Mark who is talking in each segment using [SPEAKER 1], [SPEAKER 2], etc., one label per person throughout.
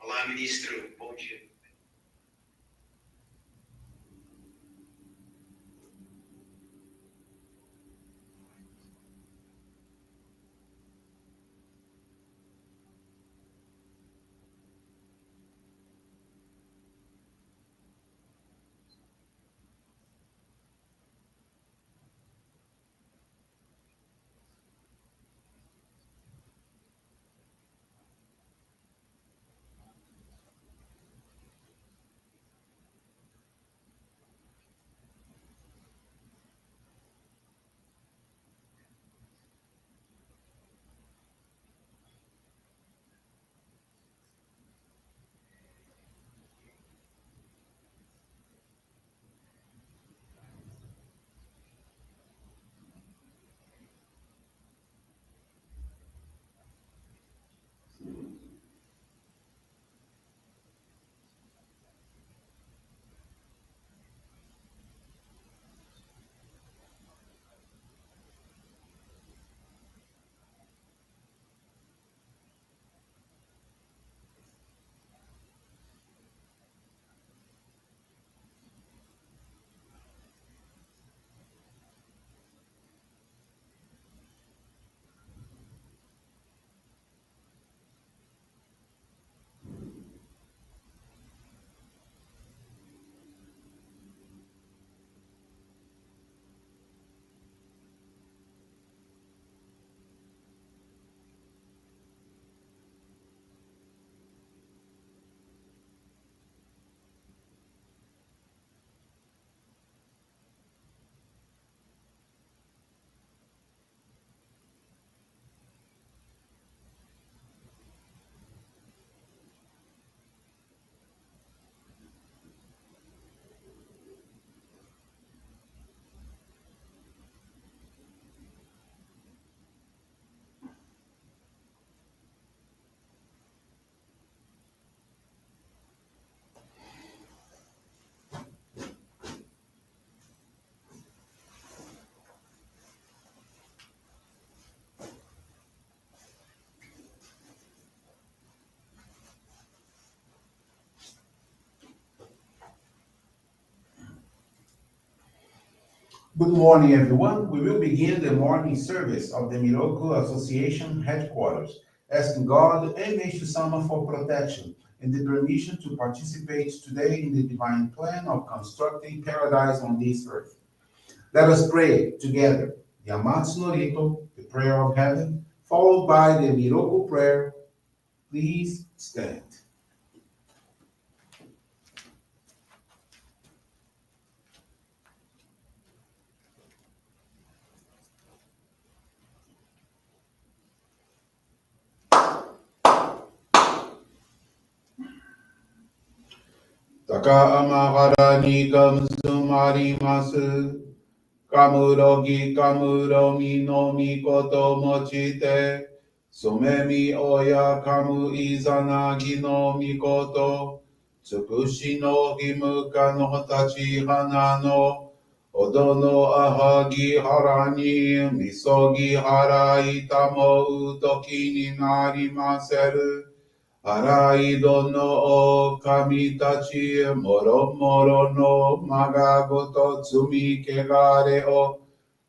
[SPEAKER 1] Olá, ministro. Bom dia.
[SPEAKER 2] Good morning, everyone. We will begin the morning service of the Miroku Association headquarters, asking God and Meishu-sama for protection and the permission to participate today in the divine plan of constructing paradise on this earth. Let us pray together the Amatsu-Norito, the prayer of heaven, followed by the Miroku Prayer. Please stand. Taka amahara ni kamsumarimasu. Kamurogi kamuromi no mikoto mochite. Somemi oya kamu izanagi no mikoto. Tsukushi no himuka no tachi hana no. Odono ahagi harani misogi harai tamo utoki ni narimaseru. Araido no o kamitachi moro moro no magagoto tsumi kegare o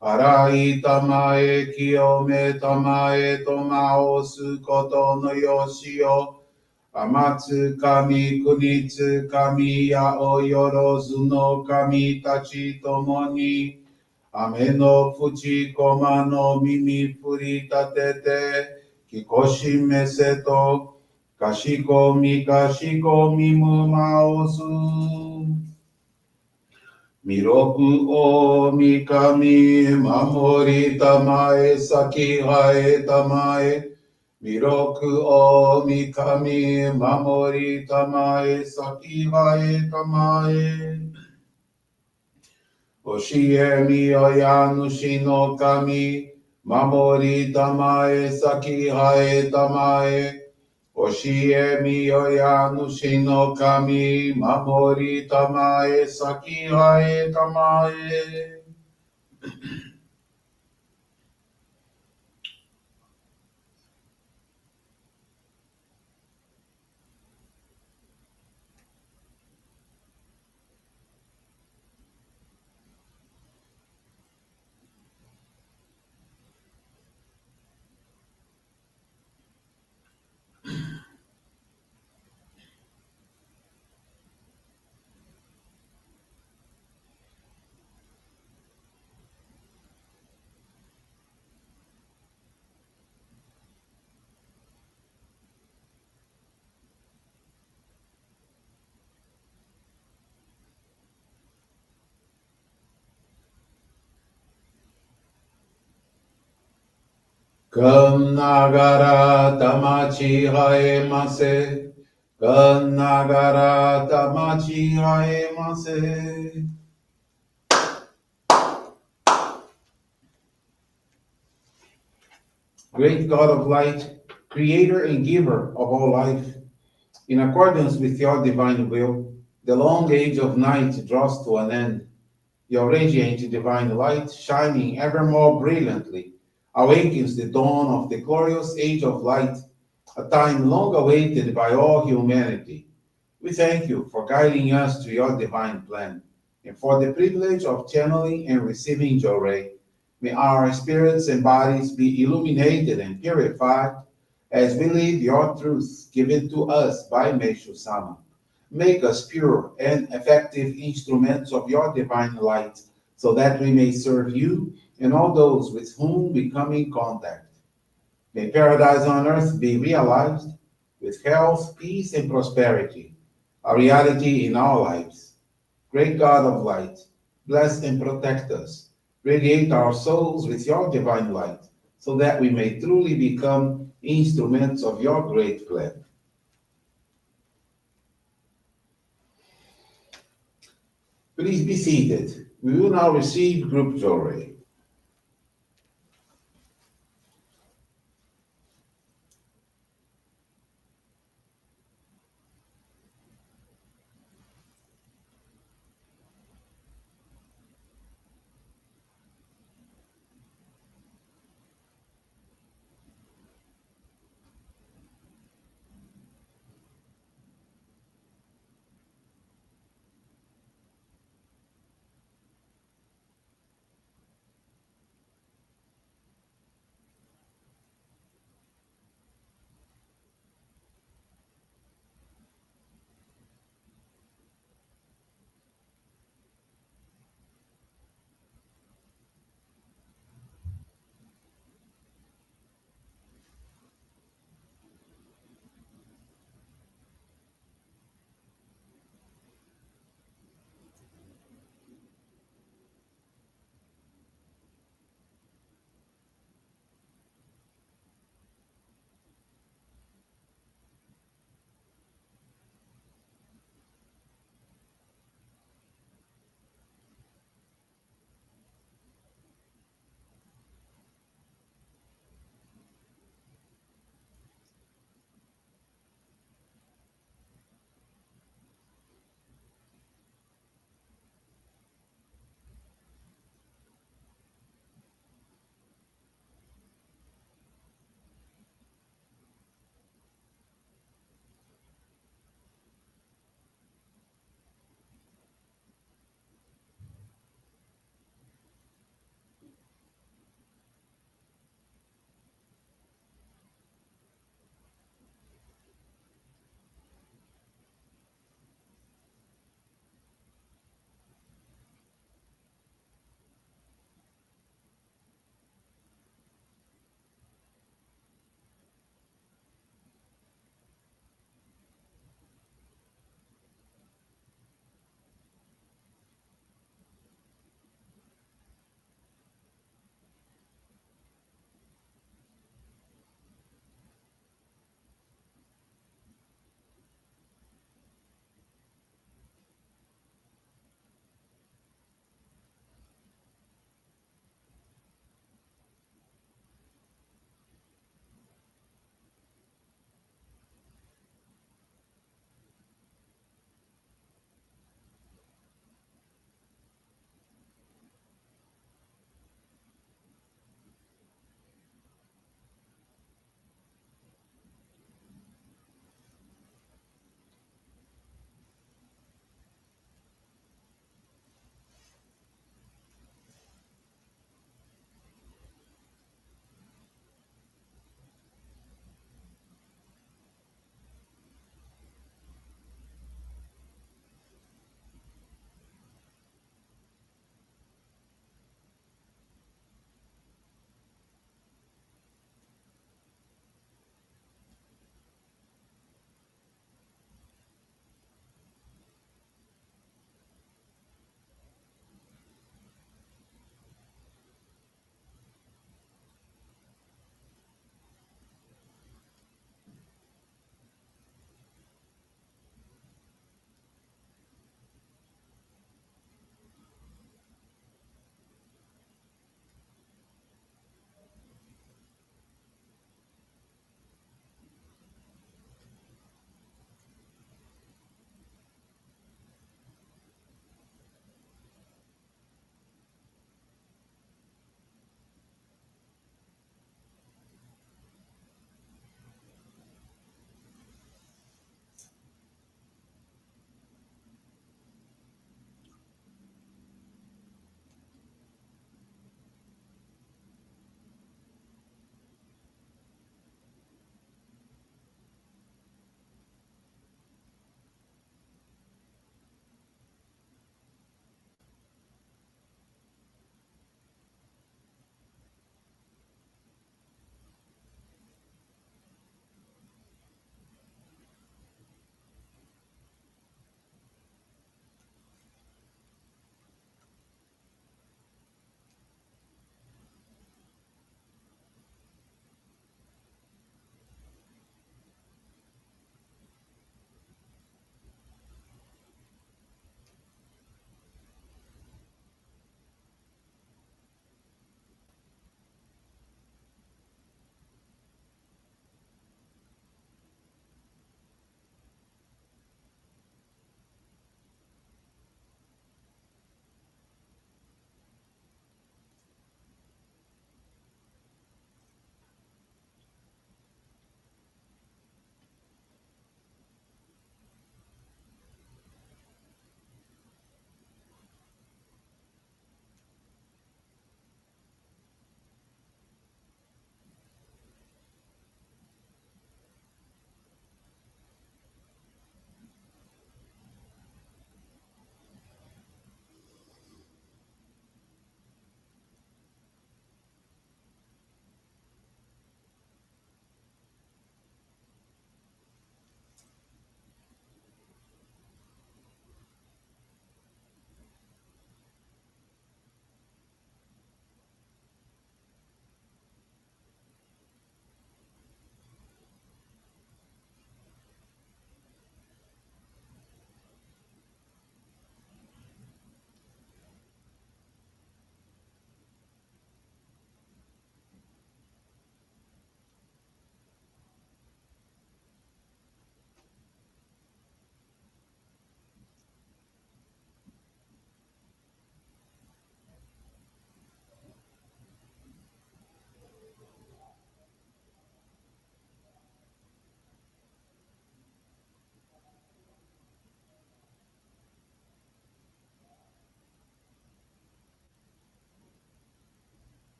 [SPEAKER 2] arai tamae kiyome tamae tomao sukoto no yoshi o amatsu kami kunitsu kami ya o yorozu no kamitachi tomoni ame no fuchi koma no mimi furitatete kikoshi meseto kashiko mimu maosu. Miroku o mikami mamori tamae saki hae tamae. Miroku o mikami mamori tamae saki hae tamae. Oshie mi oyanushi no kami mamori tamae saki hae tamae. Oshie mi oyanushi no kami mamori tamae saki hae tamae. Kanagara tamachi haemase. Kanagara tamachi haemase. Great God of light, creator and giver of all life, in accordance with your divine will, the long age of night draws to an end. Your radiant divine light, shining ever more brilliantly, awakens the dawn of the glorious age of light, a time long awaited by all humanity. We thank you for guiding us to your divine plan and for the privilege of channeling and receiving Johrei. May our spirits and bodies be illuminated and purified as we live your truth given to us by Meishu-sama. Make us pure and effective instruments of your divine light so that we may serve you and all those with whom we come in contact. May paradise on earth be realized with health, peace, and prosperity, a reality in our lives. Great God of light, bless and protect us. Radiate our souls with your divine light so that we may truly become instruments of your great plan. Please be seated. We will now receive group Johrei.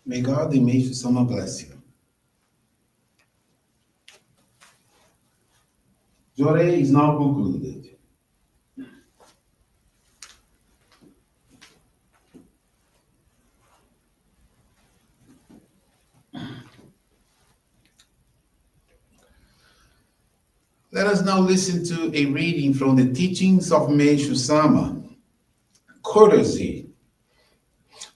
[SPEAKER 2] May God and Meishu-sama bless you. Johrei is now concluded. Let us now listen to a reading from the teachings of Meishu-sama. Courtesy.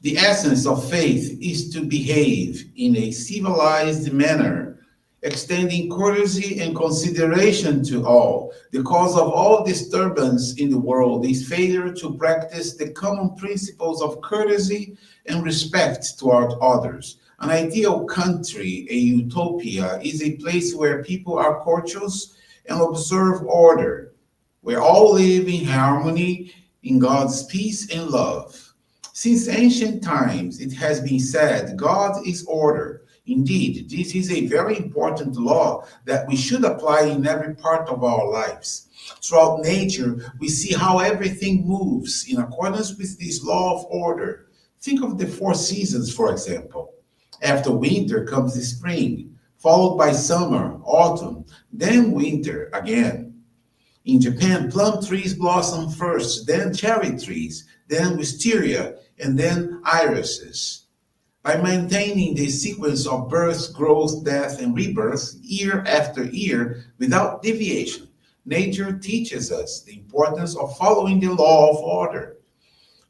[SPEAKER 2] The essence of faith is to behave in a civilized manner, extending courtesy and consideration to all. The cause of all disturbance in the world is failure to practice the common principles of courtesy and respect toward others. An ideal country, a utopia, is a place where people are courteous and observe order, where all live in harmony in God's peace and love. Since ancient times, it has been said, God is order. Indeed, this is a very important law that we should apply in every part of our lives. Throughout nature, we see how everything moves in accordance with this law of order. Think of the four seasons, for example. After winter comes the spring, followed by summer, autumn, then winter again. In Japan, plum trees blossom first, then cherry trees, then wisteria, and then irises. By maintaining the sequence of birth, growth, death, and rebirth year after year without deviation, nature teaches us the importance of following the law of order.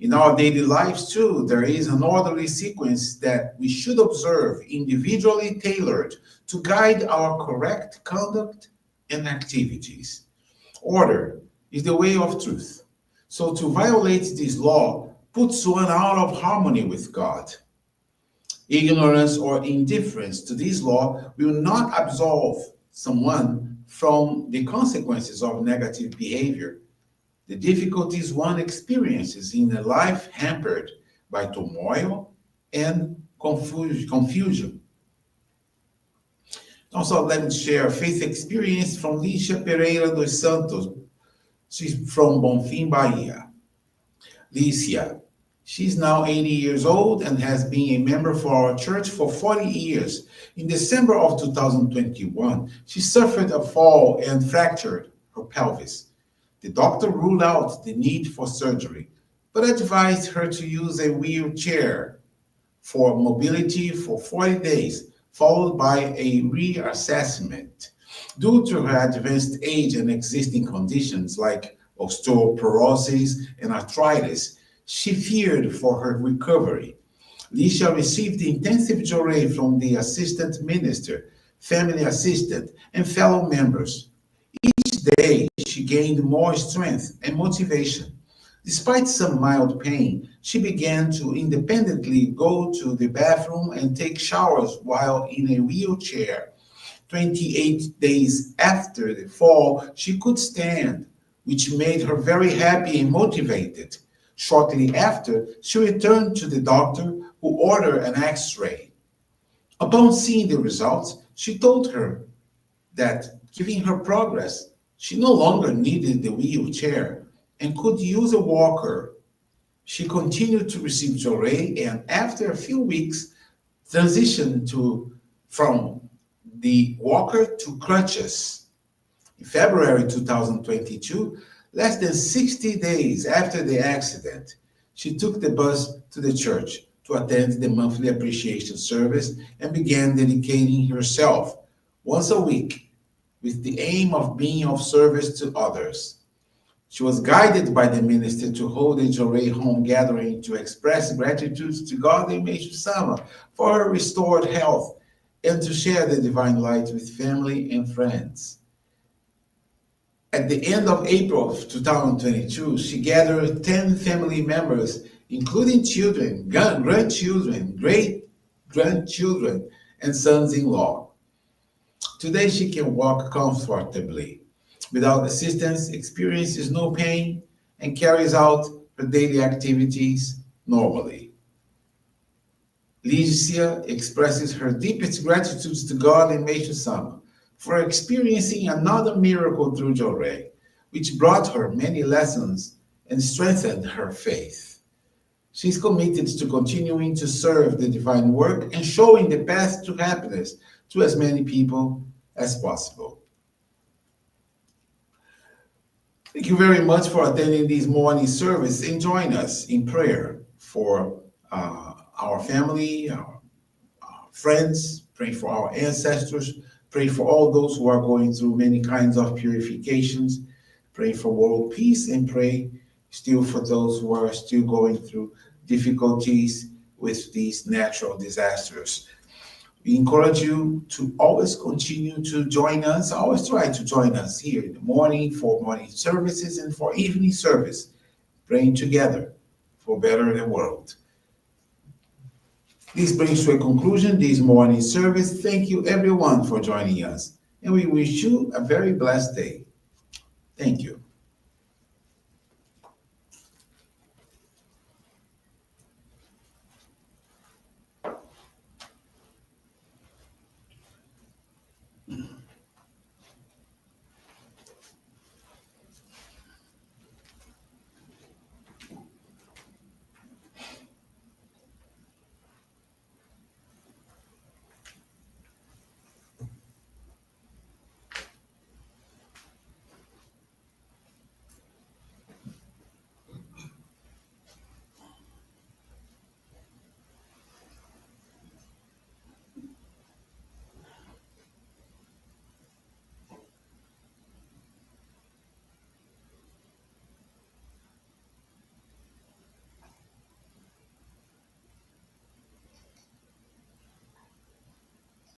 [SPEAKER 2] In our daily lives, too, there is an orderly sequence that we should observe, individually tailored to guide our correct conduct and activities. Order is the way of truth. So to violate this law puts one out of harmony with God. Ignorance or indifference to this law will not absolve someone from the consequences of negative behavior. The difficulties one experiences in a life hampered by turmoil and confusion. Also, let me share a faith experience from Lícia Pereira dos Santos. She's from Bonfim, Bahia. Lícia, she's now 80 years old and has been a member for our church for 40 years. In December of 2021, she suffered a fall and fractured her pelvis. The doctor ruled out the need for surgery, but advised her to use a wheelchair for mobility for 40 days, followed by a reassessment. Due to her advanced age and existing conditions like osteoporosis and arthritis, she feared for her recovery. Lícia received intensive Johrei from the assistant minister, family assistant, and fellow members. Each day, she gained more strength and motivation. Despite some mild pain, she began to independently go to the bathroom and take showers while in a wheelchair. 28 days after the fall, she could stand, which made her very happy and motivated. Shortly after, she returned to the doctor, who ordered an x-ray. Upon seeing the results, she told her that, given her progress, she no longer needed the wheelchair and could use a walker. She continued to receive Johrei and after a few weeks transitioned from the walker to crutches. In February 2022, less than 60 days after the accident, she took the bus to the church to attend the monthly appreciation service and began dedicating herself once a week with the aim of being of service to others. She was guided by the minister to hold a Johrei home gathering to express gratitude to God and Meishu-sama for her restored health and to share the divine light with family and friends. At the end of April of 2022, she gathered 10 family members, including children, grandchildren, great-grandchildren, and sons-in-law. Today, she can walk comfortably. Without assistance, experiences no pain, and carries out her daily activities normally. Lícia expresses her deepest gratitude to God and Meishu-sama for experiencing another miracle through Johrei, which brought her many lessons and strengthened her faith. She's committed to continuing to serve the divine work and showing the path to happiness to as many people as possible. Thank you very much for attending this morning service and join us in prayer for our family, our friends, pray for our ancestors, pray for all those who are going through many kinds of purifications, pray for world peace, and pray still for those who are still going through difficulties with these natural disasters. We encourage you to always continue to join us, always try to join us here in the morning for morning services and for evening service, praying together for better the world. This brings to a conclusion this morning service. Thank you everyone for joining us, and we wish you a very blessed day. Thank you.